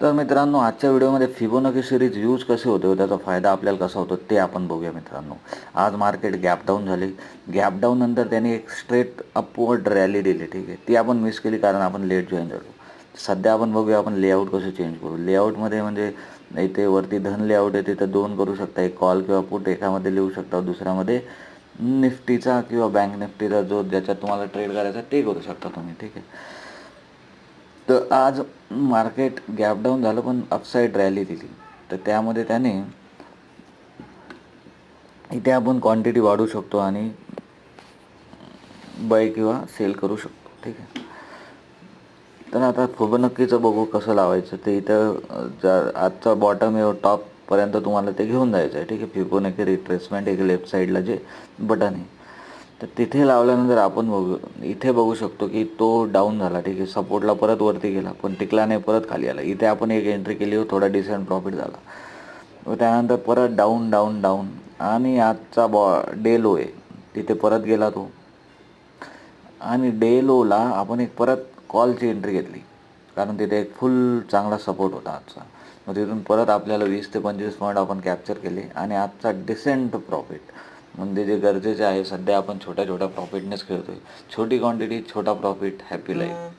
तर मित्रांनो, आजच्या व्हिडिओमध्ये फिबोनाची सिरीज यूज कसे होते व त्याचा फायदा आपल्याला कसा होतो ते आपण बघूया मित्रांनो. आज मार्केट गॅप डाऊन झाले. गॅप डाऊन नंतर त्याने एक स्ट्रेट अपवर्ड रॅली दिली, ठीक आहे. ती आपण मिस केली कारण आपण लेट जॉईन झालो. सध्या आपण बघूया आपण लेआउट कसं चेंज करू. लेआउटमध्ये म्हणजे इथे वरती धन लेआउट आहे, तिथं दोन करू शकता. एक कॉल किंवा पुट एकामध्ये लिहू शकता, दुसऱ्यामध्ये निफ्टीचा किंवा बँक निफ्टीचा जो ज्याच्यात तुम्हाला ट्रेड करायचा ते करू शकता तुम्ही, ठीक आहे. तर आज मार्केट गॅप डाऊन झालं पण अपसाईड रॅली दिली. तर त्यामध्ये त्याने इथे आपण क्वांटिटी वाढवू शकतो आणि बाय किंवा सेल करू शकतो, ठीक आहे. तर आता फिबोनाकीचं बघू कसं लावायचं ते. इथं जर आजचा बॉटम आहे टॉपपर्यंत तुम्हाला ते घेऊन जायचं आहे, ठीक आहे. फिबोनाकी रिट्रेसमेंट एक लेफ्ट साईडला जे बटन आहे तर तिथे लावल्यानंतर आपण इथे बघू शकतो की तो डाऊन झाला, ठीक आहे. सपोर्टला परत वरती गेला पण टिकला नाही, परत खाली आला. इथे आपण एक एंट्री केली व थोडा डिसेंट प्रॉफिट झाला व त्यानंतर परत डाऊन डाऊन डाऊन आणि आजचा डे लो आहे तिथे परत गेला तो. आणि डे लोला आपण एक परत कॉलची एंट्री घेतली कारण तिथे एक फुल चांगला सपोर्ट होता आजचा. मग तिथून परत आपल्याला 20 ते 25 पॉईंट आपण कॅप्चर केले आणि आजचा डिसेंट प्रॉफिट म्हणजे जे गरजेचे आहे. सध्या आपण छोट्या छोट्या प्रॉफिटनेच खेळतोय. छोटी क्वांटिटी, छोटा प्रॉफिट, हॅपी लाईफ.